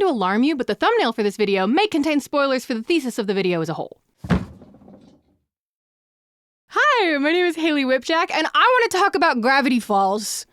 alarm you, but the thumbnail for this video may contain spoilers for the thesis of the video as a whole. Hi, my name is Haley Whipjack, and I want to talk about Gravity Falls.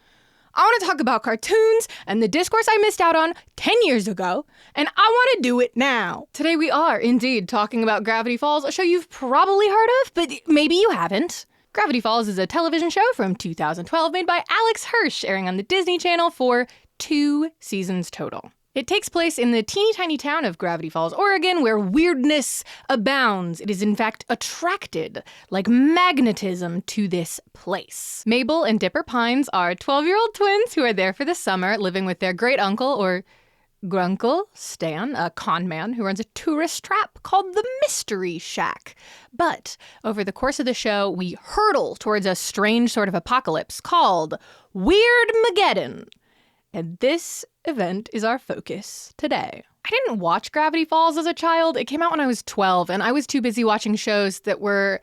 I want to talk about cartoons and the discourse I missed out on 10 years ago, and I want to do it now. Today we are indeed talking about Gravity Falls, a show you've probably heard of, but maybe you haven't. Gravity Falls is a television show from 2012 made by Alex Hirsch, airing on the Disney Channel for 2 seasons total. It takes place in the teeny tiny town of Gravity Falls, Oregon, where weirdness abounds. It is in fact attracted, like magnetism, to this place. Mabel and Dipper Pines are 12-year-old twins who are there for the summer, living with their great uncle, or grunkle, Stan, a con man who runs a tourist trap called the Mystery Shack. But over the course of the show, we hurtle towards a strange sort of apocalypse called Weirdmageddon. And this event is our focus today. I didn't watch Gravity Falls as a child. It came out when I was 12, and I was too busy watching shows that were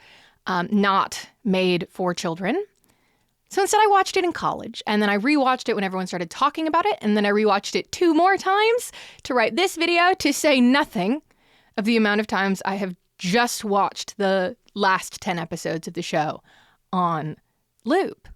not made for children. So instead I watched it in college, and then I rewatched it when everyone started talking about it, and then I rewatched it 2 more times to write this video, to say nothing of the amount of times I have just watched the last 10 episodes of the show on loop.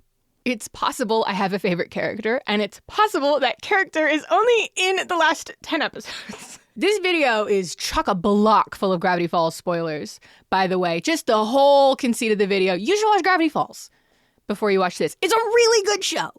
It's possible I have a favorite character, and it's possible that character is only in the last 10 episodes. This video is chock-a-block full of Gravity Falls spoilers, by the way. Just the whole conceit of the video. You should watch Gravity Falls before you watch this. It's a really good show.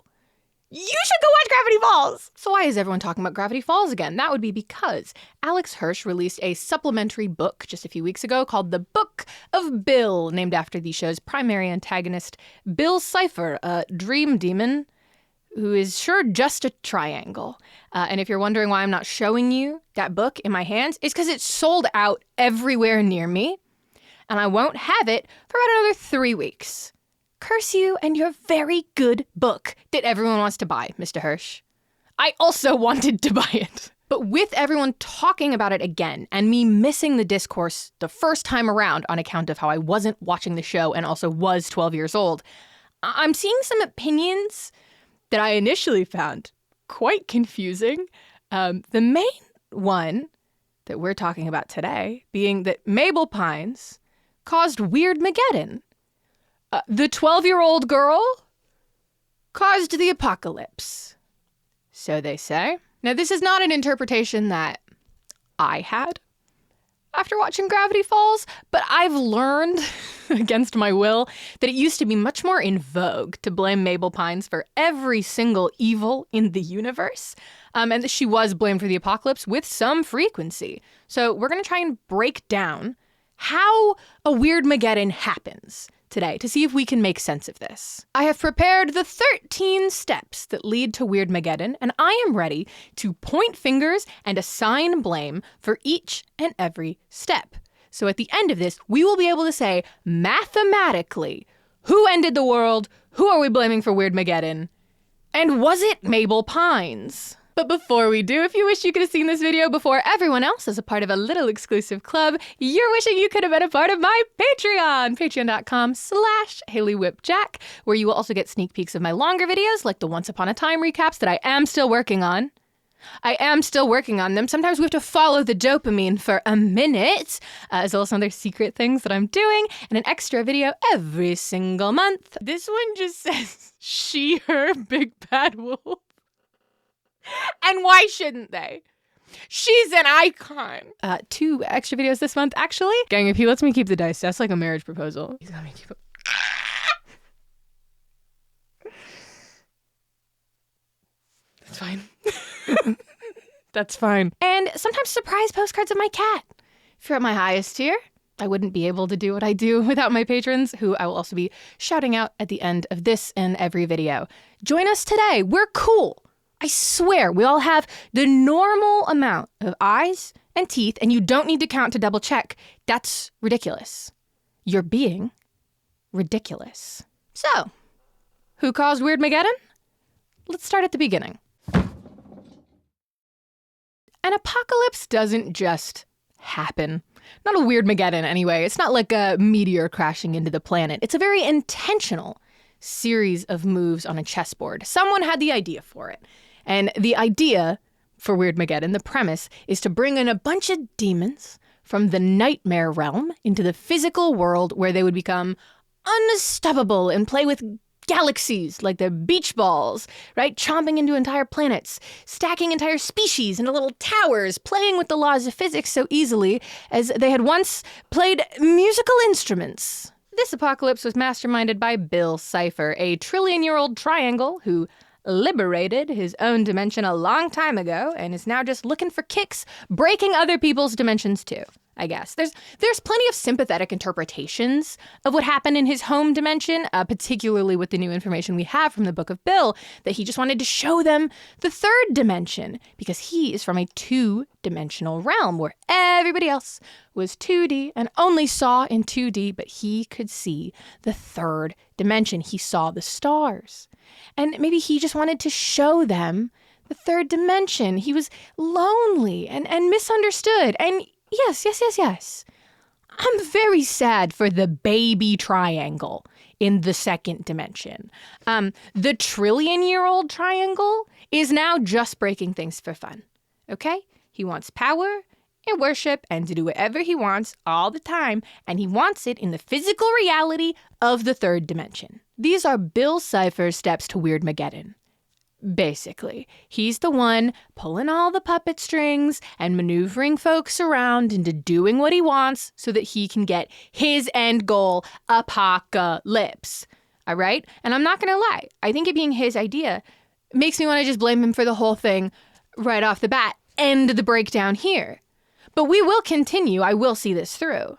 You should go watch Gravity Falls! So why is everyone talking about Gravity Falls again? That would be because Alex Hirsch released a supplementary book just a few weeks ago called The Book of Bill, named after the show's primary antagonist, Bill Cipher, a dream demon who is sure just a triangle. And if you're wondering why I'm not showing you that book in my hands, it's because it's sold out everywhere near me, and I won't have it for about another 3 weeks. Curse you and your very good book that everyone wants to buy, Mr. Hirsch. I also wanted to buy it. But with everyone talking about it again and me missing the discourse the first time around on account of how I wasn't watching the show and also was 12 years old, I'm seeing some opinions that I initially found quite confusing. The main one that we're talking about today being that Mabel Pines caused Weirdmageddon. The 12-year-old girl caused the apocalypse, so they say. Now, this is not an interpretation that I had after watching Gravity Falls, but I've learned, against my will, that it used to be much more in vogue to blame Mabel Pines for every single evil in the universe, and that she was blamed for the apocalypse with some frequency. So we're going to try and break down how a Weirdmageddon happens today to see if we can make sense of this. I have prepared the 13 steps that lead to Weirdmageddon, and I am ready to point fingers and assign blame for each and every step. So at the end of this, we will be able to say mathematically who ended the world, who are we blaming for Weirdmageddon, and was it Mabel Pines? But before we do, if you wish you could have seen this video before everyone else as a part of a little exclusive club, you're wishing you could have been a part of my Patreon, patreon.com/HaleyWhipjack, where you will also get sneak peeks of my longer videos, like the Once Upon a Time recaps that I am still working on. Sometimes we have to follow the dopamine for a minute, as well as some other secret things that I'm doing, and an extra video every single month. This one just says, she, her, big bad wolf. And why shouldn't they? She's an icon. 2 extra videos this month, actually. Gang, if he lets me keep the dice, that's like a marriage proposal. He's got me keep it. That's fine. That's fine. And sometimes surprise postcards of my cat. If you're at my highest tier, I wouldn't be able to do what I do without my patrons, who I will also be shouting out at the end of this and every video. Join us today. We're cool. I swear, we all have the normal amount of eyes and teeth, and you don't need to count to double check. That's ridiculous. You're being ridiculous. So, who caused Weirdmageddon? Let's start at the beginning. An apocalypse doesn't just happen. Not a Weirdmageddon anyway. It's not like a meteor crashing into the planet. It's a very intentional series of moves on a chessboard. Someone had the idea for it. And the idea for Weirdmageddon, the premise is to bring in a bunch of demons from the nightmare realm into the physical world where they would become unstoppable and play with galaxies like they're beach balls, right? Chomping into entire planets, stacking entire species into little towers, playing with the laws of physics so easily as they had once played musical instruments. This apocalypse was masterminded by Bill Cipher, a trillion-year-old triangle who liberated his own dimension a long time ago and is now just looking for kicks, breaking other people's dimensions too, I guess. There's plenty of sympathetic interpretations of what happened in his home dimension, particularly with the new information we have from the Book of Bill, that he just wanted to show them the third dimension because he is from a two-dimensional realm where everybody else was 2D and only saw in 2D, but he could see the third dimension. He saw the stars. And maybe he just wanted to show them the third dimension. He was lonely and misunderstood. And yes. I'm very sad for the baby triangle in the second dimension. The trillion-year-old triangle is now just breaking things for fun, okay? He wants power and worship and to do whatever he wants all the time, and he wants it in the physical reality of the third dimension. These are Bill Cipher's steps to Weirdmageddon. Basically, he's the one pulling all the puppet strings and maneuvering folks around into doing what he wants so that he can get his end goal, apocalypse. All right? And I'm not going to lie. I think it being his idea makes me want to just blame him for the whole thing right off the bat. End the breakdown here. But we will continue. I will see this through.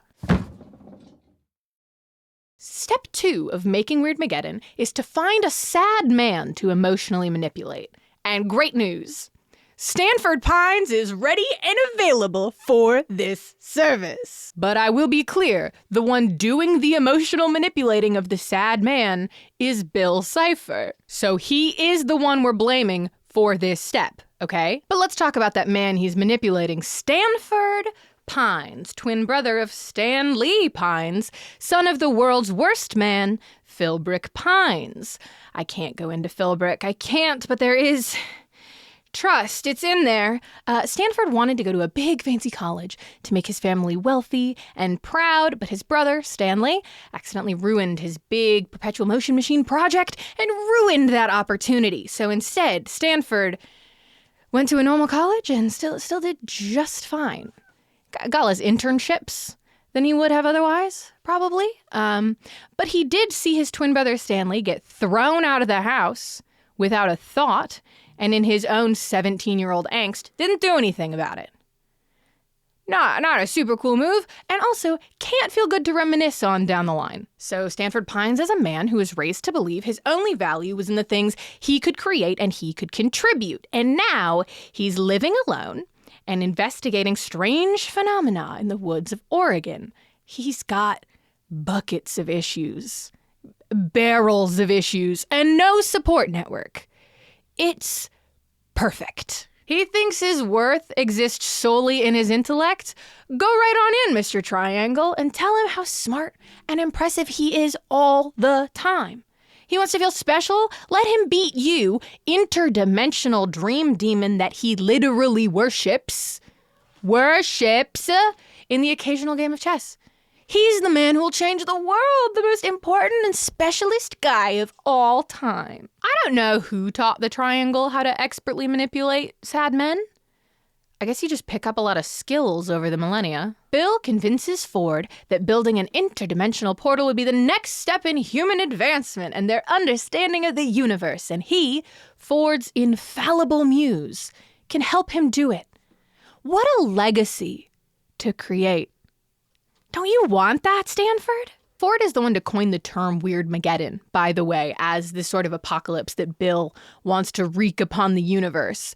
Step 2 of making Weirdmageddon is to find a sad man to emotionally manipulate. And great news! Stanford Pines is ready and available for this service. But I will be clear, the one doing the emotional manipulating of the sad man is Bill Cipher. So he is the one we're blaming for this step, okay? But let's talk about that man he's manipulating. Stanford Pines, twin brother of Stan Lee Pines, son of the world's worst man, Philbrick Pines. I can't go into Philbrick. I can't, but there is trust. It's in there. Stanford wanted to go to a big fancy college to make his family wealthy and proud, but his brother, Stanley, accidentally ruined his big perpetual motion machine project and ruined that opportunity. So instead, Stanford went to a normal college and still did just fine. Got less internships than he would have otherwise, probably. But he did see his twin brother Stanley get thrown out of the house without a thought, and in his own 17-year-old angst, didn't do anything about it. Not a super cool move, and also can't feel good to reminisce on down the line. So Stanford Pines is a man who was raised to believe his only value was in the things he could create and he could contribute. And now he's living alone and investigating strange phenomena in the woods of Oregon. He's got buckets of issues, barrels of issues, and no support network. It's perfect. He thinks his worth exists solely in his intellect? Go right on in, Mr. Triangle, and tell him how smart and impressive he is all the time. He wants to feel special? Let him beat you, interdimensional dream demon that he literally worships in the occasional game of chess. He's the man who will change the world, the most important and specialist guy of all time. I don't know who taught the Triangle how to expertly manipulate sad men. I guess you just pick up a lot of skills over the millennia. Bill convinces Ford that building an interdimensional portal would be the next step in human advancement and their understanding of the universe, and he, Ford's infallible muse, can help him do it. What a legacy to create. Don't you want that, Stanford? Ford is the one to coin the term Weirdmageddon, by the way, as this sort of apocalypse that Bill wants to wreak upon the universe.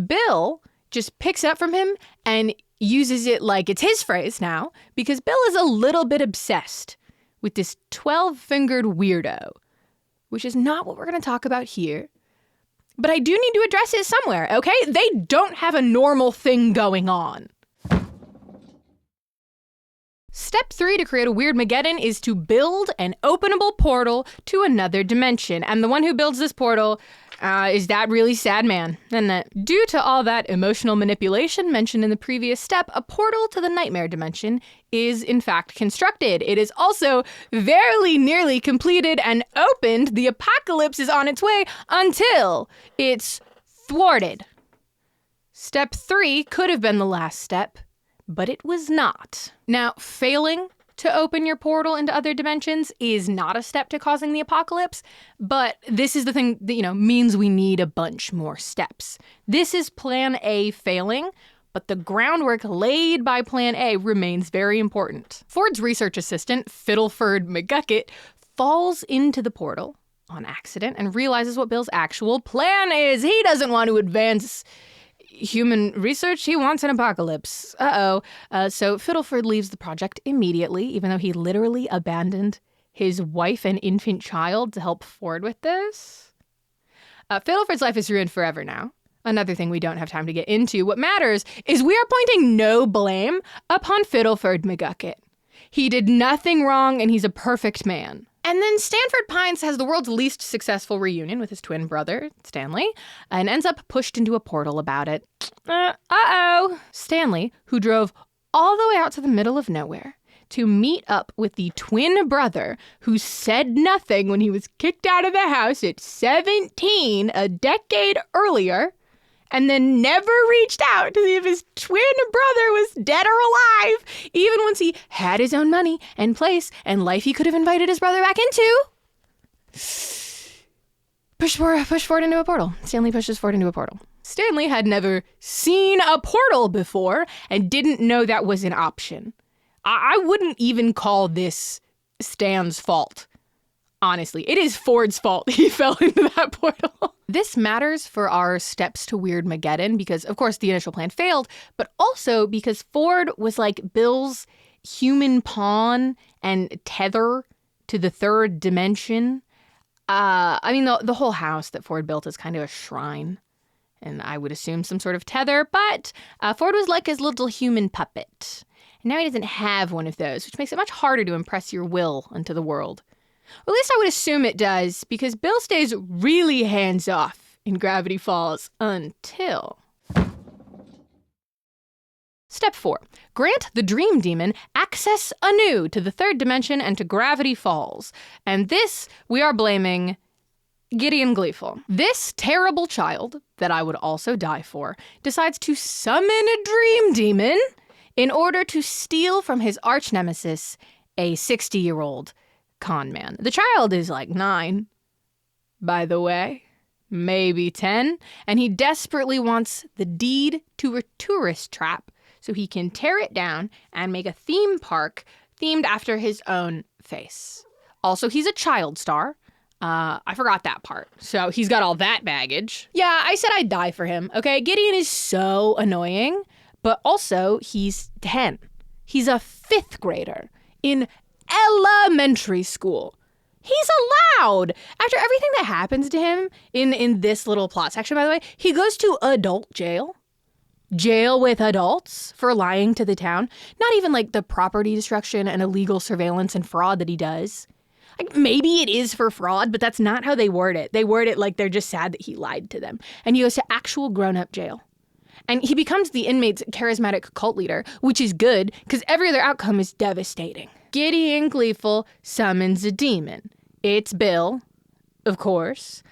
Bill just picks up from him and uses it like it's his phrase now, because Bill is a little bit obsessed with this 12-fingered weirdo, which is not what we're going to talk about here. But I do need to address it somewhere, okay? They don't have a normal thing going on. Step 3 to create a Weirdmageddon is to build an openable portal to another dimension. And the one who builds this portal, Is that really sad, man? Isn't it? Due to all that emotional manipulation mentioned in the previous step, a portal to the nightmare dimension is in fact constructed. It is also very nearly completed and opened. The apocalypse is on its way until it's thwarted. Step 3 could have been the last step, but it was not. Now, failing to open your portal into other dimensions is not a step to causing the apocalypse, but this is the thing that, means we need a bunch more steps. This is plan A failing, but the groundwork laid by plan A remains very important. Ford's research assistant, Fiddleford McGucket, falls into the portal on accident and realizes what Bill's actual plan is. He doesn't want to advance human research, he wants an apocalypse. So Fiddleford leaves the project immediately, even though he literally abandoned his wife and infant child to help Ford with this. Fiddleford's life is ruined forever now. Another thing we don't have time to get into. What matters is we are pointing no blame upon Fiddleford McGucket. He did nothing wrong and he's a perfect man. And then Stanford Pines has the world's least successful reunion with his twin brother, Stanley, and ends up pushed into a portal about it. Stanley, who drove all the way out to the middle of nowhere to meet up with the twin brother who said nothing when he was kicked out of the house at 17, a decade earlier, and then never reached out to see if his twin brother was dead or alive, even once he had his own money and place and life he could have invited his brother back into. Push Ford into a portal. Stanley pushes Ford into a portal. Stanley had never seen a portal before and didn't know that was an option. I wouldn't even call this Stan's fault. Honestly, it is Ford's fault he fell into that portal. This matters for our steps to Weirdmageddon because, of course, the initial plan failed, but also because Ford was like Bill's human pawn and tether to the third dimension. The whole house that Ford built is kind of a shrine, and I would assume some sort of tether, but Ford was like his little human puppet. And now he doesn't have one of those, which makes it much harder to impress your will into the world. Or at least I would assume it does, because Bill stays really hands-off in Gravity Falls until... Step 4. Grant the Dream Demon access anew to the third dimension and to Gravity Falls. And this we are blaming Gideon Gleeful. This terrible child, that I would also die for, decides to summon a Dream Demon in order to steal from his arch-nemesis, a 60-year-old con man. The child is like 9, by the way, maybe 10, and he desperately wants the deed to a tourist trap so he can tear it down and make a theme park themed after his own face. Also, he's a child star. I forgot that part. So he's got all that baggage. Yeah, I said I'd die for him, okay? Gideon is so annoying, but also he's 10. He's a 5th grader in elementary school. He's allowed. After everything that happens to him in this little plot section, by the way, he goes to adult jail. Jail with adults for lying to the town. Not even like the property destruction and illegal surveillance and fraud that he does. Like, maybe it is for fraud, but that's not how they word it. They word it like they're just sad that he lied to them. And he goes to actual grown-up jail. And he becomes the inmate's charismatic cult leader, which is good because every other outcome is devastating. Gideon Gleeful summons a demon. It's Bill, of course.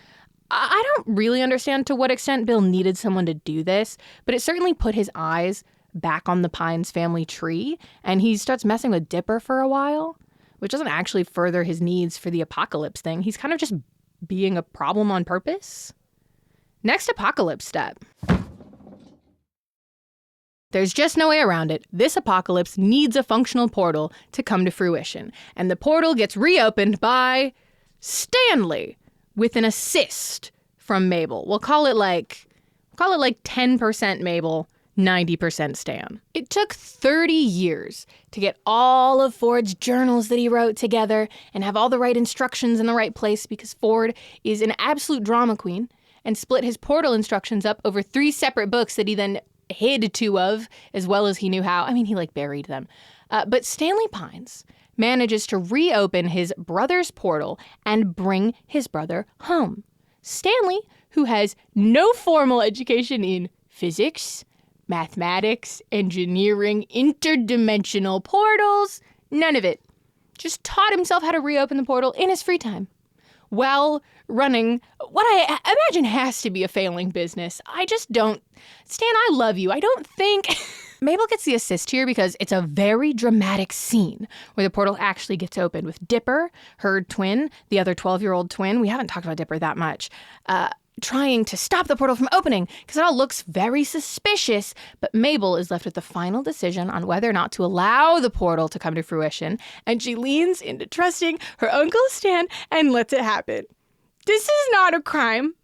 I don't really understand to what extent Bill needed someone to do this, but it certainly put his eyes back on the Pines family tree, and he starts messing with Dipper for a while, which doesn't actually further his needs for the apocalypse thing. He's kind of just being a problem on purpose. Next apocalypse step. There's just no way around it. This apocalypse needs a functional portal to come to fruition. And the portal gets reopened by Stanley with an assist from Mabel. We'll call it like 10% Mabel, 90% Stan. It took 30 years to get all of Ford's journals that he wrote together and have all the right instructions in the right place because Ford is an absolute drama queen and split his portal instructions up over 3 separate books that he then hid 2 of as well as he knew how. I mean, he buried them. But Stanley Pines manages to reopen his brother's portal and bring his brother home. Stanley, who has no formal education in physics, mathematics, engineering, interdimensional portals, none of it. Just taught himself how to reopen the portal in his free time while running what I imagine has to be a failing business. I just don't. Stan, I love you. I don't think. Mabel gets the assist here because it's a very dramatic scene where the portal actually gets opened with Dipper, her twin, the other 12-year-old twin. We haven't talked about Dipper that much. Trying to stop the portal from opening because it all looks very suspicious. But Mabel is left with the final decision on whether or not to allow the portal to come to fruition. And she leans into trusting her Uncle Stan and lets it happen. This is not a crime.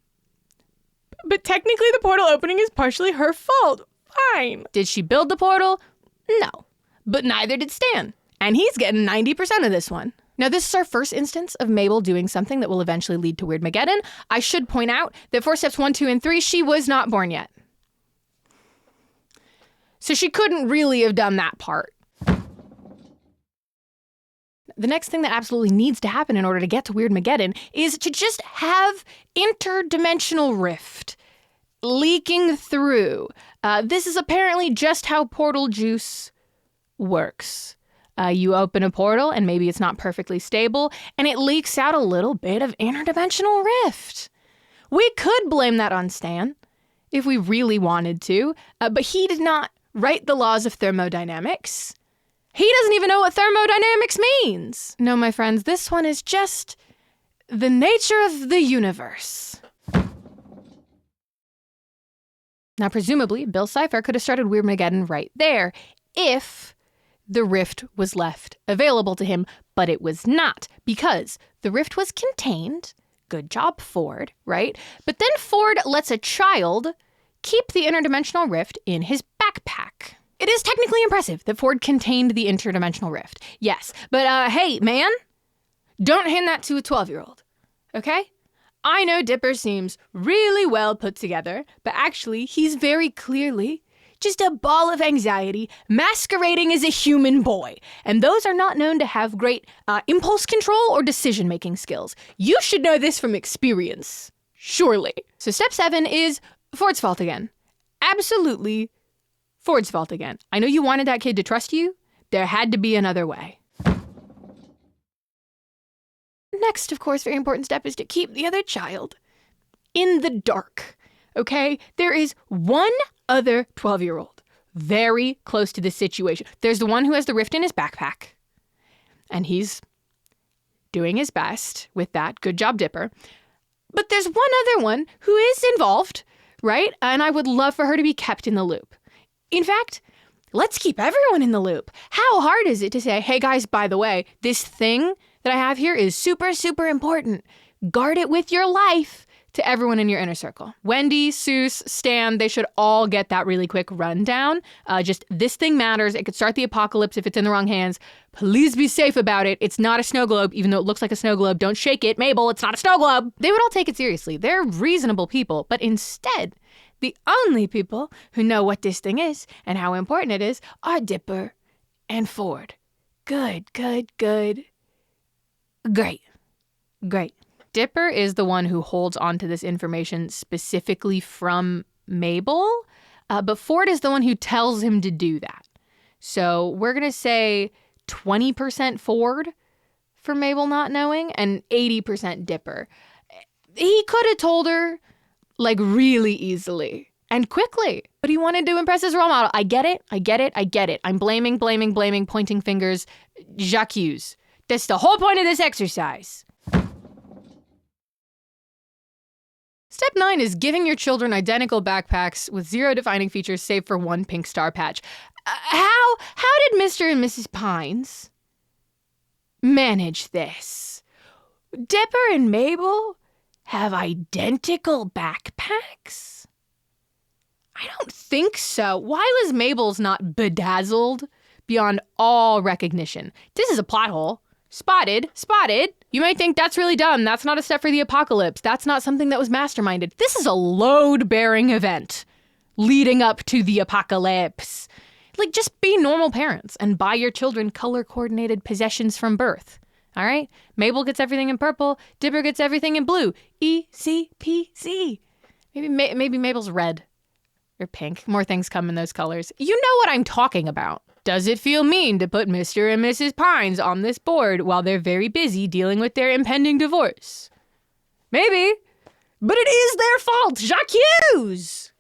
But technically the portal opening is partially her fault. Fine. Did she build the portal? No. But neither did Stan. And he's getting 90% of this one. Now, this is our first instance of Mabel doing something that will eventually lead to Weirdmageddon. I should point out that for steps 1, 2, and 3, she was not born yet. So she couldn't really have done that part. The next thing that absolutely needs to happen in order to get to Weirdmageddon is to just have interdimensional rift leaking through. This is apparently just how portal juice works. You open a portal and maybe it's not perfectly stable and it leaks out a little bit of interdimensional rift. We could blame that on Stan if we really wanted to, but he did not write the laws of thermodynamics. He doesn't even know what thermodynamics means. No, my friends, this one is just the nature of the universe. Now, presumably, Bill Cipher could have started Weirdmageddon right there if the rift was left available to him, but it was not because the rift was contained. Good job, Ford, right? But then Ford lets a child keep the interdimensional rift in his backpack. It is technically impressive that Ford contained the interdimensional rift. Yes, but hey, man, don't hand that to a 12-year-old, okay? I know Dipper seems really well put together, but actually he's very clearly just a ball of anxiety masquerading as a human boy. And those are not known to have great impulse control or decision-making skills. You should know this from experience, surely. So step 7 is Ford's fault again. Absolutely Ford's fault again. I know you wanted that kid to trust you. There had to be another way. Next, of course, very important step is to keep the other child in the dark. Okay? There is one other 12-year-old very close to this situation. There's the one who has the rift in his backpack, and he's doing his best with that. Good job, Dipper. But there's one other one who is involved, right? And I would love for her to be kept in the loop. In fact, let's keep everyone in the loop. How hard is it to say, hey guys, by the way, this thing that I have here is super, super important. Guard it with your life. To everyone in your inner circle. Wendy, Seuss, Stan, they should all get that really quick rundown. Just this thing matters. It could start the apocalypse if it's in the wrong hands. Please be safe about it. It's not a snow globe, even though it looks like a snow globe. Don't shake it. Mabel, it's not a snow globe. They would all take it seriously. They're reasonable people. But instead, the only people who know what this thing is and how important it is are Dipper and Ford. Good, good, good. Great. Great. Dipper is the one who holds on to this information specifically from Mabel, but Ford is the one who tells him to do that. So we're going to say 20% Ford for Mabel not knowing and 80% Dipper. He could have told her, like, really easily and quickly, but he wanted to impress his role model. I get it. I get it. I get it. I'm blaming, pointing fingers, j'accuse. That's the whole point of this exercise. Step 9 is giving your children identical backpacks with 0 defining features save for 1 pink star patch. How did Mr. and Mrs. Pines manage this? Dipper and Mabel have identical backpacks? I don't think so. Why was Mabel's not bedazzled beyond all recognition? This is a plot hole. Spotted. You might think that's really dumb. That's not a step for the apocalypse. That's not something that was masterminded. This is a load-bearing event leading up to the apocalypse. Like, just be normal parents and buy your children color-coordinated possessions from birth. All right? Mabel gets everything in purple. Dipper gets everything in blue. Easy peasy. Maybe Mabel's red or pink. More things come in those colors. You know what I'm talking about. Does it feel mean to put Mr. and Mrs. Pines on this board while they're very busy dealing with their impending divorce? Maybe, but it is their fault. J'accuse!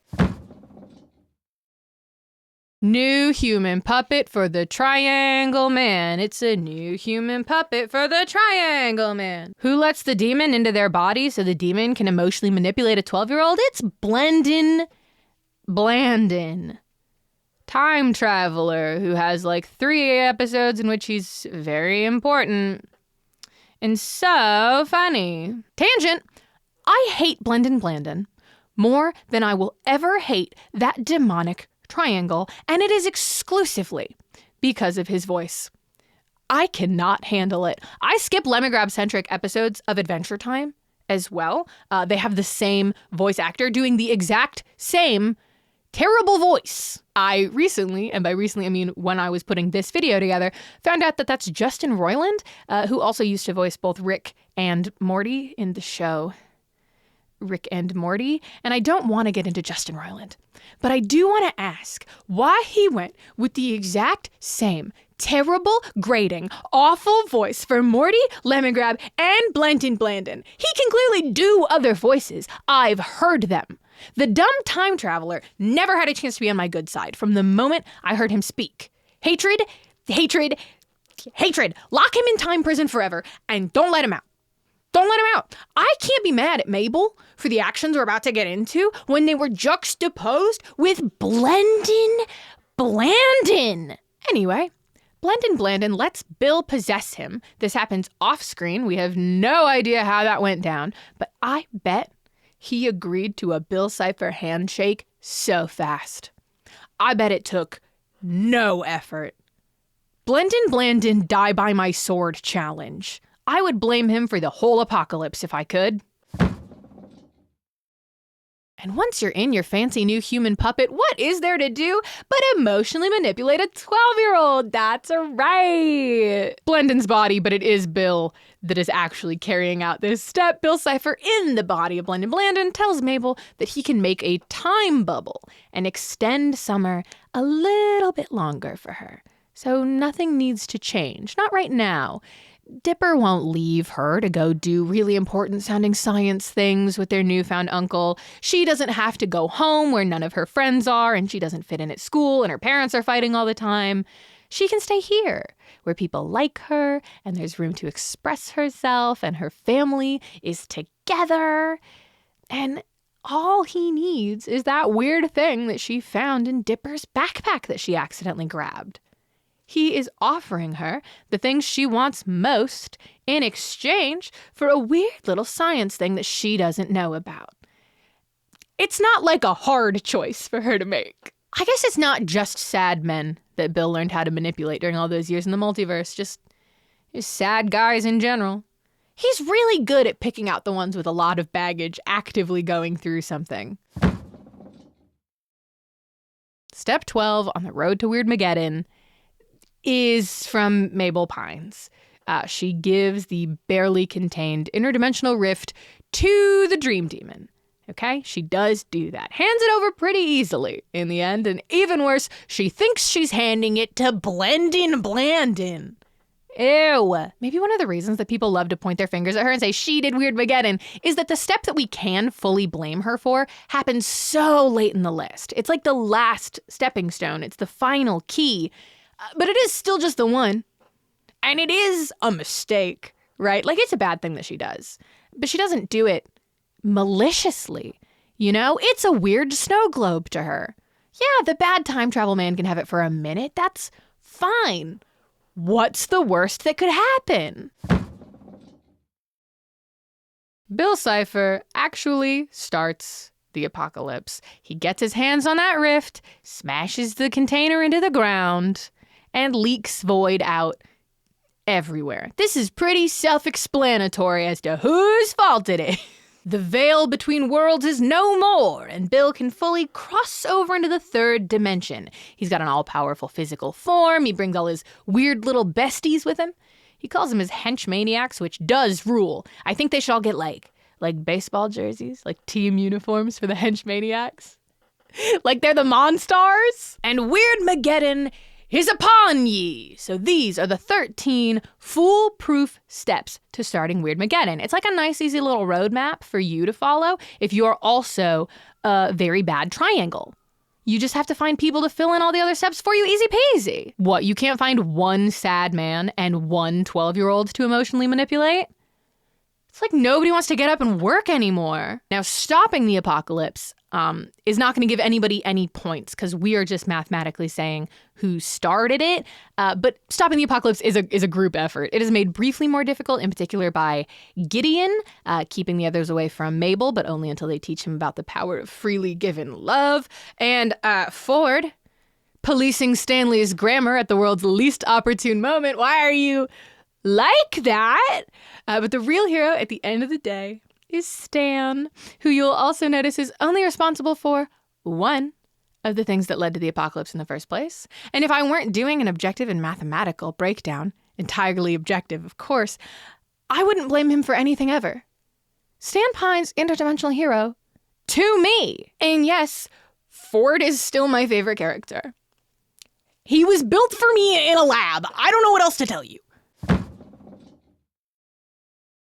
New human puppet for the Triangle Man. It's a new human puppet for the Triangle Man. Who lets the demon into their body so the demon can emotionally manipulate a 12-year-old? It's Blandon. Time traveler who has like 3 episodes in which he's very important and so funny. Tangent. I hate Blandon more than I will ever hate that demonic triangle, and it is exclusively because of his voice. I cannot handle it. I skip Lemon Grab-centric episodes of Adventure Time as well. They have the same voice actor doing the exact same terrible voice. I recently, and by recently I mean when I was putting this video together, found out that that's Justin Roiland, who also used to voice both Rick and Morty in the show Rick and Morty, and I don't want to get into Justin Roiland, but I do want to ask why he went with the exact same terrible, grating, awful voice for Morty, Lemon Grab, and Blandon. He can clearly do other voices. I've heard them. The dumb time traveler never had a chance to be on my good side from the moment I heard him speak. Hatred. Lock him in time prison forever and don't let him out. Don't let him out. I can't be mad at Mabel for the actions we're about to get into when they were juxtaposed with Blandon. Anyway, Blandon lets Bill possess him. This happens off screen. We have no idea how that went down, but I bet he agreed to a Bill Cipher handshake so fast. I bet it took no effort. Blandon die by my sword challenge. I would blame him for the whole apocalypse if I could. And once you're in your fancy new human puppet, what is there to do but emotionally manipulate a 12-year-old? That's right. Blandon's body, but it is Bill that is actually carrying out this step. Bill Cipher in the body of Blandon tells Mabel that he can make a time bubble and extend summer a little bit longer for her. So nothing needs to change, not right now. Dipper won't leave her to go do really important sounding science things with their newfound uncle. She doesn't have to go home where none of her friends are and she doesn't fit in at school and her parents are fighting all the time. She can stay here where people like her and there's room to express herself and her family is together. And all he needs is that weird thing that she found in Dipper's backpack that she accidentally grabbed. He is offering her the things she wants most in exchange for a weird little science thing that she doesn't know about. It's not like a hard choice for her to make. I guess it's not just sad men that Bill learned how to manipulate during all those years in the multiverse, just sad guys in general. He's really good at picking out the ones with a lot of baggage actively going through something. Step 12 on the road to Weirdmageddon is from Mabel Pines. She gives the barely contained interdimensional rift to the Dream Demon. Okay, she does do that. Hands it over pretty easily in the end, and even worse, she thinks she's handing it to Blandon. Ew. Maybe one of the reasons that people love to point their fingers at her and say she did Weirdmageddon is that the step that we can fully blame her for happens so late in the list. It's like the last stepping stone. It's the final key. But it is still just the one. And it is a mistake, right? Like, it's a bad thing that she does. But she doesn't do it maliciously, you know? It's a weird snow globe to her. Yeah, the bad time travel man can have it for a minute. That's fine. What's the worst that could happen? Bill Cipher actually starts the apocalypse. He gets his hands on that rift, smashes the container into the ground, and leaks void out everywhere. This is pretty self-explanatory as to whose fault it is. The veil between worlds is no more, and Bill can fully cross over into the third dimension. He's got an all-powerful physical form. He brings all his weird little besties with him. He calls them his henchmaniacs, which does rule. I think they should all get, like, like baseball jerseys, like team uniforms for the henchmaniacs. Like they're the Monstars. And Weirdmageddon is upon ye. So these are the 13 foolproof steps to starting Weirdmageddon. It's like a nice, easy little roadmap for you to follow if you're also a very bad triangle. You just have to find people to fill in all the other steps for you, easy peasy. What, you can't find one sad man and one 12-year-old to emotionally manipulate? It's like nobody wants to get up and work anymore. Now, stopping the apocalypse is not going to give anybody any points because we are just mathematically saying who started it. But stopping the apocalypse is a group effort. It is made briefly more difficult, in particular by Gideon, keeping the others away from Mabel, but only until they teach him about the power of freely given love. And Ford, policing Stanley's grammar at the world's least opportune moment. Why are you like that? But the real hero at the end of the day is Stan, who you'll also notice is only responsible for one of the things that led to the apocalypse in the first place. And if I weren't doing an objective and mathematical breakdown, entirely objective, of course, I wouldn't blame him for anything ever. Stan Pines, interdimensional hero, to me. And yes, Ford is still my favorite character. He was built for me in a lab. I don't know what else to tell you.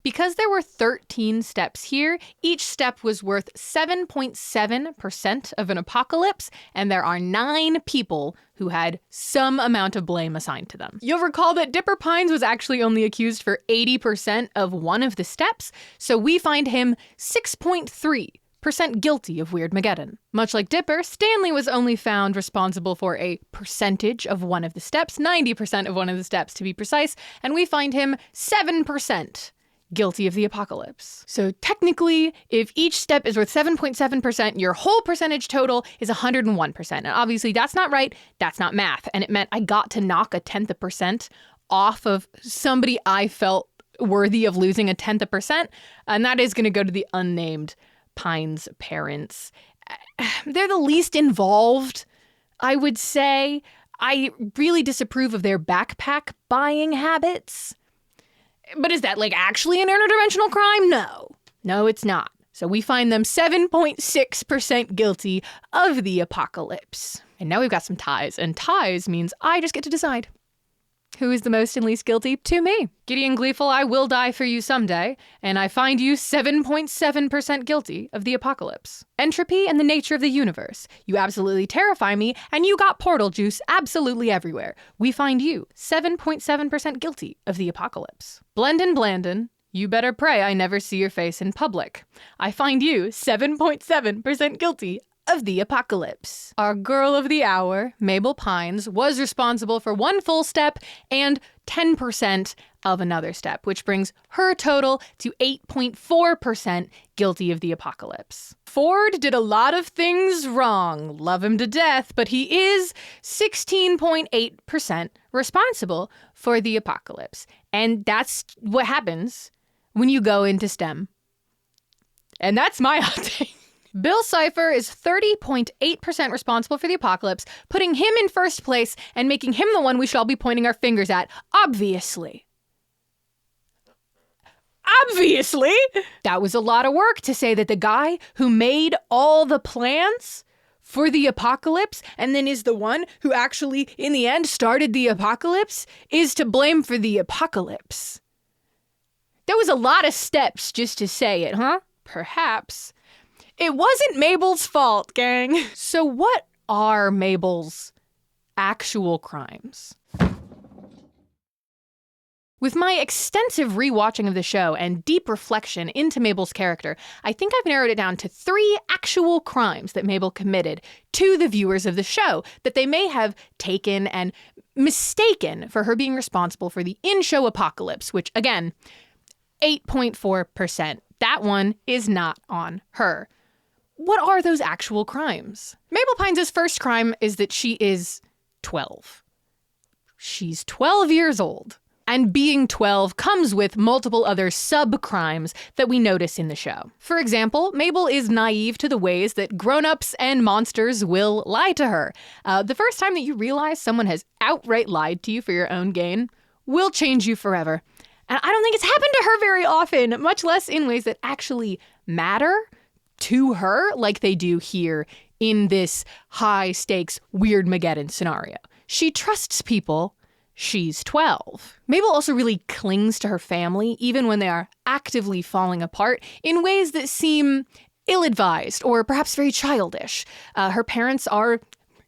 Because there were 13 steps here, each step was worth 7.7% of an apocalypse, and there are 9 people who had some amount of blame assigned to them. You'll recall that Dipper Pines was actually only accused for 80% of one of the steps, so we find him 6.3% guilty of Weirdmageddon. Much like Dipper, Stanley was only found responsible for a percentage of one of the steps, 90% of one of the steps to be precise, and we find him 7% guilty of the apocalypse. So technically, if each step is worth 7.7%, your whole percentage total is 101%. And obviously that's not right, that's not math. And it meant I got to knock a 1/10% off of somebody I felt worthy of losing a 1/10%. And that is going to go to the unnamed Pines parents. They're the least involved, I would say. I really disapprove of their backpack buying habits. But is that like actually an interdimensional crime? No, it's not. So we find them 7.6% guilty of the apocalypse. And now we've got some ties, and ties means I just get to decide who is the most and least guilty to me. Gideon Gleeful, I will die for you someday, and I find you 7.7% guilty of the apocalypse. Entropy and the nature of the universe. You absolutely terrify me, and you got portal juice absolutely everywhere. We find you 7.7% guilty of the apocalypse. Blendon Blandon, you better pray I never see your face in public. I find you 7.7% guilty of the apocalypse. Our girl of the hour, Mabel Pines, was responsible for one full step and 10% of another step, which brings her total to 8.4% guilty of the apocalypse. Ford did a lot of things wrong. Love him to death, but he is 16.8% responsible for the apocalypse. And that's what happens when you go into STEM. And that's my hot take. Bill Cipher is 30.8% responsible for the apocalypse, putting him in first place and making him the one we should all be pointing our fingers at, obviously. Obviously! That was a lot of work to say that the guy who made all the plans for the apocalypse and then is the one who actually, in the end, started the apocalypse is to blame for the apocalypse. There was a lot of steps just to say it, huh? Perhaps. It wasn't Mabel's fault, gang. So what are Mabel's actual crimes? With my extensive rewatching of the show and deep reflection into Mabel's character, I think I've narrowed it down to 3 actual crimes that Mabel committed to the viewers of the show that they may have taken and mistaken for her being responsible for the in-show apocalypse, which, again, 8.4%. That one is not on her. What are those actual crimes? Mabel Pines' first crime is that she is 12. She's 12 years old. And being 12 comes with multiple other sub-crimes that we notice in the show. For example, Mabel is naive to the ways that grown-ups and monsters will lie to her. The first time that you realize someone has outright lied to you for your own gain will change you forever. And I don't think it's happened to her very often, much less in ways that actually matter to her like they do here in this high-stakes Weirdmageddon scenario. She trusts people. She's 12. Mabel also really clings to her family, even when they are actively falling apart in ways that seem ill-advised or perhaps very childish. Her parents are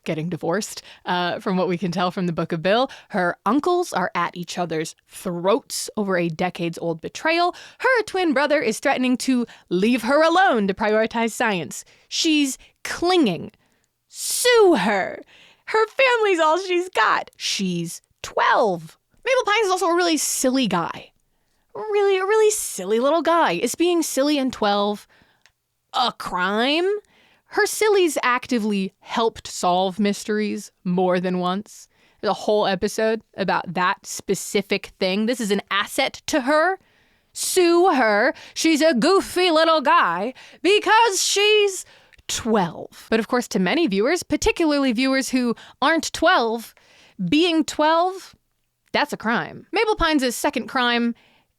getting divorced, from what we can tell from the Book of Bill. Her uncles are at each other's throats over a decades-old betrayal. Her twin brother is threatening to leave her alone to prioritize science. She's clinging. Sue her. Her family's all she's got. She's 12. Mabel Pines is also a really silly guy. A really silly little guy. Is being silly and 12 a crime? Her sillies actively helped solve mysteries more than once. There's a whole episode about that specific thing. This is an asset to her. Sue her. She's a goofy little guy because she's 12. But of course, to many viewers, particularly viewers who aren't 12, being 12, that's a crime. Mabel Pines' second crime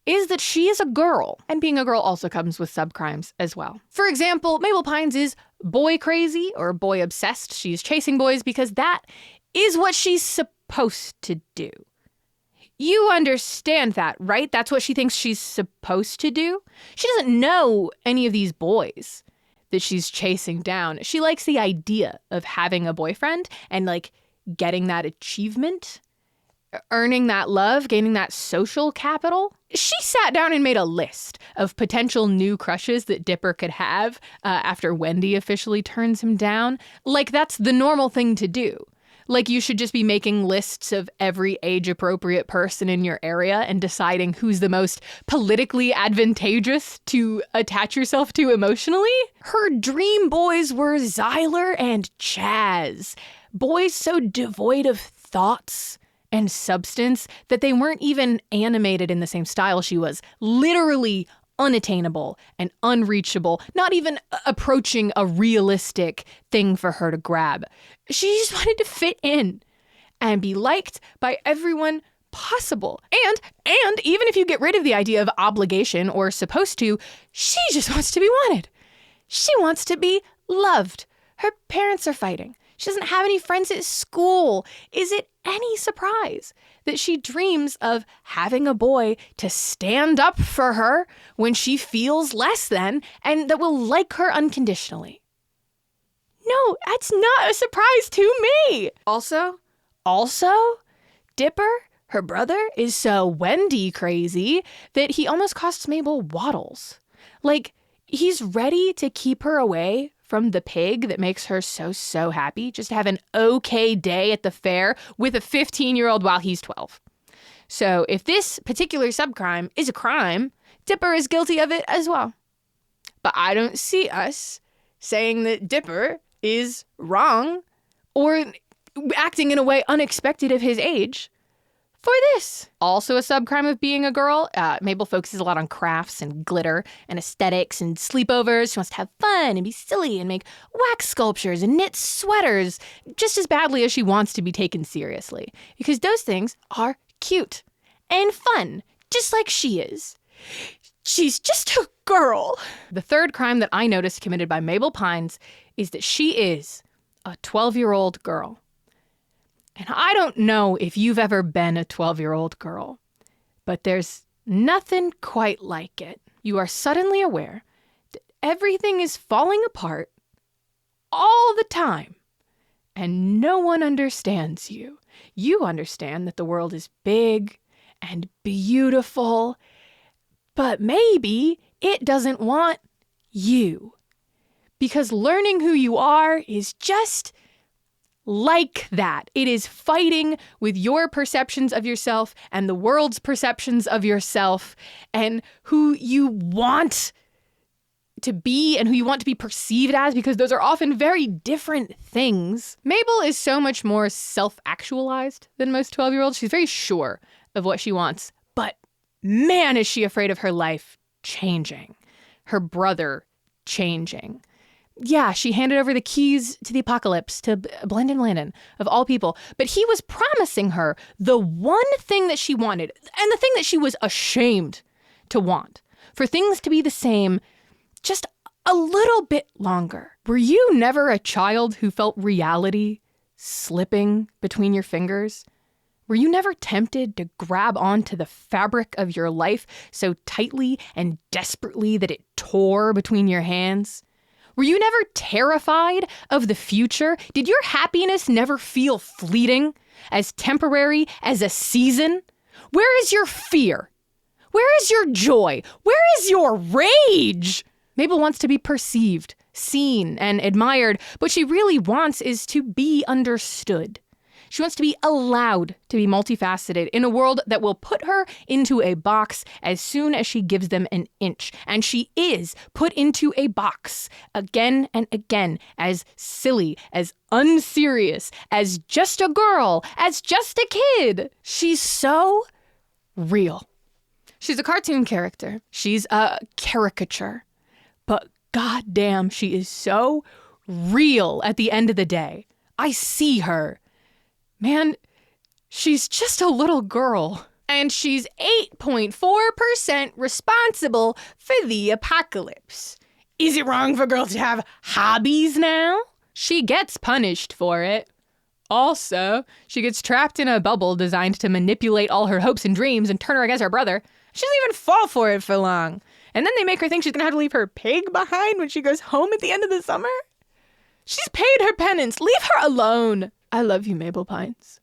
is that she is a girl. And being a girl also comes with subcrimes as well. For example, Mabel Pines is boy crazy or boy obsessed. She's chasing boys because that is what she's supposed to do. You understand that, right? That's what she thinks she's supposed to do. She doesn't know any of these boys that she's chasing down. She likes the idea of having a boyfriend and like getting that achievement, earning that love, gaining that social capital. She sat down and made a list of potential new crushes that Dipper could have after Wendy officially turns him down. Like, that's the normal thing to do. Like, you should just be making lists of every age-appropriate person in your area and deciding who's the most politically advantageous to attach yourself to emotionally. Her dream boys were Zyler and Chaz. Boys so devoid of thoughts and substance that they weren't even animated in the same style she was. Literally unattainable and unreachable, not even approaching a realistic thing for her to grab. She just wanted to fit in and be liked by everyone possible. And even if you get rid of the idea of obligation or supposed to, she just wants to be wanted. She wants to be loved. Her parents are fighting. She doesn't have any friends at school. Is it any surprise that she dreams of having a boy to stand up for her when she feels less than and that will like her unconditionally? No, that's not a surprise to me. Also, Dipper, her brother, is so Wendy crazy that he almost costs Mabel waddles. Like, he's ready to keep her away from the pig that makes her so happy, just to have an okay day at the fair with a 15-year-old while he's 12. So if this particular subcrime is a crime, Dipper is guilty of it as well. But I don't see us saying that Dipper is wrong or acting in a way unexpected of his age for this. Also a subcrime of being a girl, Mabel focuses a lot on crafts and glitter and aesthetics and sleepovers. She wants to have fun and be silly and make wax sculptures and knit sweaters just as badly as she wants to be taken seriously. Because those things are cute and fun, just like she is. She's just a girl. The third crime that I noticed committed by Mabel Pines is that she is a 12-year-old girl. And I don't know if you've ever been a 12-year-old girl, but there's nothing quite like it. You are suddenly aware that everything is falling apart all the time, and no one understands you. You understand that the world is big and beautiful, but maybe it doesn't want you. Because learning who you are is just like that. It is fighting with your perceptions of yourself and the world's perceptions of yourself and who you want to be and who you want to be perceived as, because those are often very different things. Mabel is so much more self-actualized than most 12-year-olds. She's very sure of what she wants, but man, is she afraid of her life changing, her brother changing. Yeah, she handed over the keys to the apocalypse to Blendon Landon, of all people. But he was promising her the one thing that she wanted, and the thing that she was ashamed to want, for things to be the same just a little bit longer. Were you never a child who felt reality slipping between your fingers? Were you never tempted to grab onto the fabric of your life so tightly and desperately that it tore between your hands? Were you never terrified of the future? Did your happiness never feel fleeting, as temporary as a season? Where is your fear? Where is your joy? Where is your rage? Mabel wants to be perceived, seen, and admired. What she really wants is to be understood. She wants to be allowed to be multifaceted in a world that will put her into a box as soon as she gives them an inch. And she is put into a box again and again, as silly, as unserious, as just a girl, as just a kid. She's so real. She's a cartoon character. She's a caricature. But goddamn, she is so real at the end of the day. I see her. Man, she's just a little girl. And she's 8.4% responsible for the apocalypse. Is it wrong for girls to have hobbies now? She gets punished for it. Also, she gets trapped in a bubble designed to manipulate all her hopes and dreams and turn her against her brother. She doesn't even fall for it for long. And then they make her think she's gonna have to leave her pig behind when she goes home at the end of the summer. She's paid her penance. Leave her alone. I love you, Mabel Pines.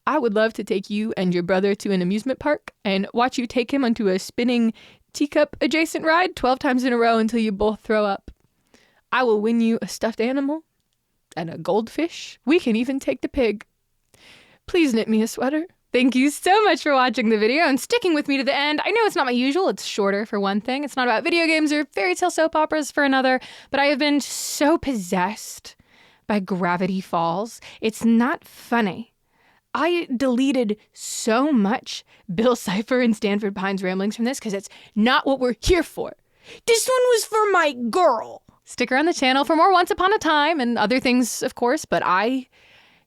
I would love to take you and your brother to an amusement park and watch you take him onto a spinning teacup adjacent ride 12 times in a row until you both throw up. I will win you a stuffed animal and a goldfish. We can even take the pig. Please knit me a sweater. Thank you so much for watching the video and sticking with me to the end. I know it's not my usual. It's shorter for one thing. It's not about video games or fairy tale soap operas for another, but I have been so possessed by Gravity Falls. It's not funny. I deleted so much Bill Cipher and Stanford Pines ramblings from this because it's not what we're here for. This one was for my girl. Stick around the channel for more Once Upon a Time and other things, of course, but I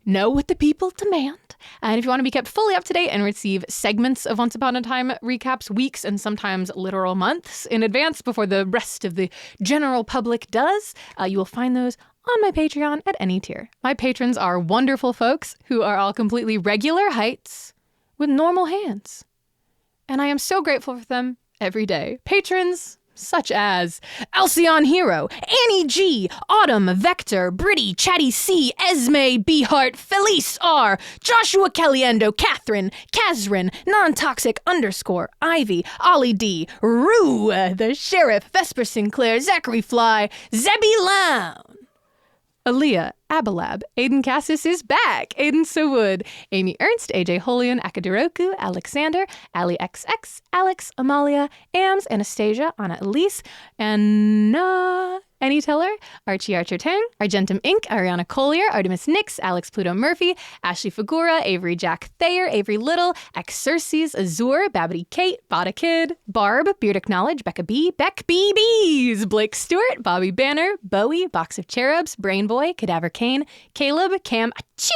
know what the people demand. And if you want to be kept fully up to date and receive segments of Once Upon a Time recaps weeks and sometimes literal months in advance before the rest of the general public does, you will find those on my Patreon at any tier. My patrons are wonderful folks who are all completely regular heights with normal hands. And I am so grateful for them every day. Patrons such as Alcyon Hero, Annie G, Autumn, Vector, Britty, Chatty C, Esme, Beehart, Felice R, Joshua Caliendo, Catherine, Kazrin, Non-Toxic _ Ivy, Ollie D, Rue, the Sheriff, Vesper Sinclair, Zachary Fly, Zebby Lown, Aaliyah, Abalab, Aiden Cassis is back, Aiden Sowood, Amy Ernst, AJ Holian, Akadiroku, Alexander, Ali XX, Alex, Amalia, Ams, Anastasia, Anna Elise, Anna, Annie Teller, Archie Archer Tang, Argentum Inc., Ariana Collier, Artemis Nix, Alex Pluto Murphy, Ashley Figura, Avery Jack Thayer, Avery Little, Xerxes, Azure, Babbity Kate, Bada Kid, Barb, Beardic Knowledge, Becca B, Beck BBs, Blake Stewart, Bobby Banner, Bowie, Box of Cherubs, Brain Boy, Cadaver Kane, Caleb, Cam, achoo,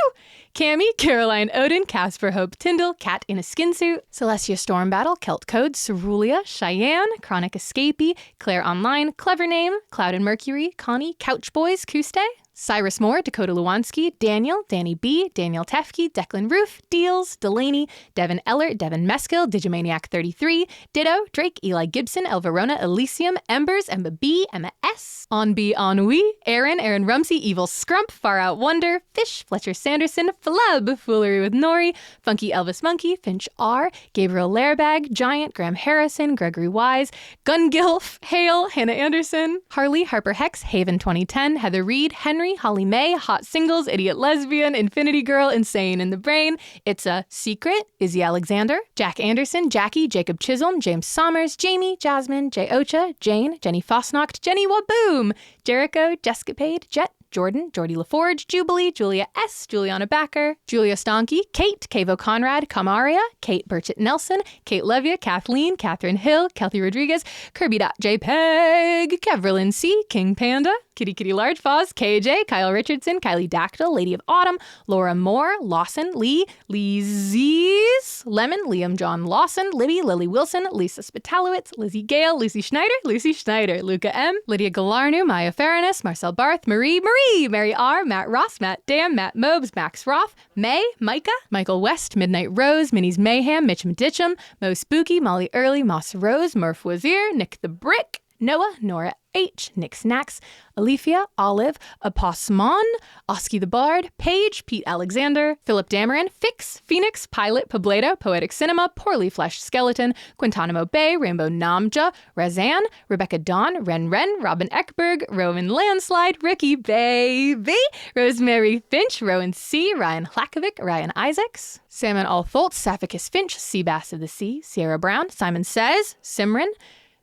Cammy, Caroline Odin, Casper Hope Tyndall, Cat in a Skin Suit, Celestia Storm Battle, Celt Code, Cerulia, Cheyenne, Chronic Escapee, Claire Online, Clever Name, Cloud and Mercury, Connie, Couch Boys, Kuste, Cyrus Moore, Dakota Lewanski, Daniel, Danny B, Daniel Tefke, Declan Roof, Deals, Delaney, Devin Eller, Devin Meskill, Digimaniac 33, Ditto, Drake, Eli Gibson, Elverona, Elysium, Embers, Emma B, Emma S, On B, Ennui, Aaron Rumsey, Evil Scrump, Far Out Wonder, Fish, Fletcher Sanderson, Flub, Foolery with Nori, Funky Elvis Monkey, Finch R, Gabriel Lairbag, Giant, Graham Harrison, Gregory Wise, Gungilf, Hale, Hannah Anderson, Harley, Harper Hex, Haven 2010, Heather Reed, Henry, Holly May, Hot Singles, Idiot Lesbian, Infinity Girl, Insane in the Brain, It's a Secret, Izzy Alexander, Jack Anderson, Jackie, Jacob Chisholm, James Sommers, Jamie, Jasmine, Jay Ocha, Jane, Jenny Fosnocht, Jenny Waboom, Jericho, Jessicapade, Jet, Jordan, Jordy LaForge, Jubilee, Julia S., Juliana Backer, Julia Stonky, Kate, Cavo Conrad, Kamaria, Kate Burchett Nelson, Kate Levia, Kathleen, Catherine Hill, Kelty Rodriguez, Kirby.jpg, Kevrlin C., King Panda, Kitty Kitty Large Paws, KJ, Kyle Richardson, Kylie Dactyl, Lady of Autumn, Laura Moore, Lawson, Lee, Leezies, Lemon, Liam John Lawson, Libby, Lily Wilson, Lisa Spitalowitz, Lizzie Gale, Lucy Schneider, Luca M, Lydia Galarnu, Maya Faranis, Marcel Barth, Marie, Mary R, Matt Ross, Matt Dam, Matt Mobes, Max Roth, May, Micah, Michael West, Midnight Rose, Minnie's Mayhem, Mitch Ditchum, Mo Spooky, Molly Early, Moss Rose, Murph Wazir, Nick the Brick, Noah, Nora H, Nick Snacks, Alethea, Olive, Aposmon, Oski the Bard, Paige, Pete Alexander, Philip Dameron, Fix, Phoenix, Pilot, Pobledo, Poetic Cinema, Poorly Fleshed Skeleton, Quintanamo Bay, Rainbow Namja, Razan, Rebecca Dawn, Ren, Robin Eckberg, Roman Landslide, Ricky Baby, Rosemary Finch, Rowan C, Ryan Hlakovic, Ryan Isaacs, Salmon Alfoltz, Saphicus Finch, Seabass of the Sea, Sierra Brown, Simon Says, Simran,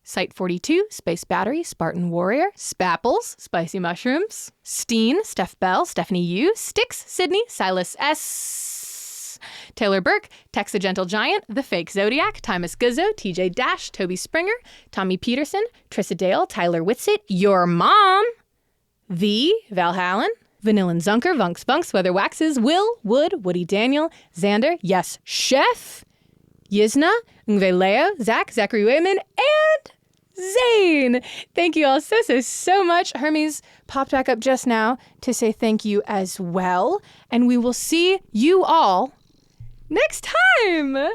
Site 42, Space Battery, Spartan Warrior, Spapples, Spicy Mushrooms, Steen, Steph Bell, Stephanie Yu, Styx, Sydney, Silas S, Taylor Burke, Tex the Gentle Giant, The Fake Zodiac, Timus Guzzo, TJ Dash, Toby Springer, Tommy Peterson, Trissa Dale, Tyler Whitsitt, Your Mom, The Valhallen, Vanillan Zunker, Vunks Funks, Weather Waxes, Will, Wood, Woody Daniel, Xander, Yes, Chef, Yizna, Ngve Leo, Zachary Wayman, and Zane. Thank you all so much. Hermes popped back up just now to say thank you as well. And we will see you all next time.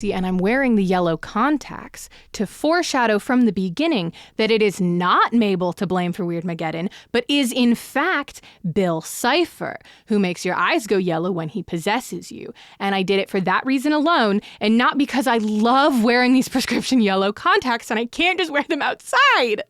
And I'm wearing the yellow contacts to foreshadow from the beginning that it is not Mabel to blame for Weirdmageddon, but is in fact Bill Cipher, who makes your eyes go yellow when he possesses you. And I did it for that reason alone, and not because I love wearing these prescription yellow contacts and I can't just wear them outside.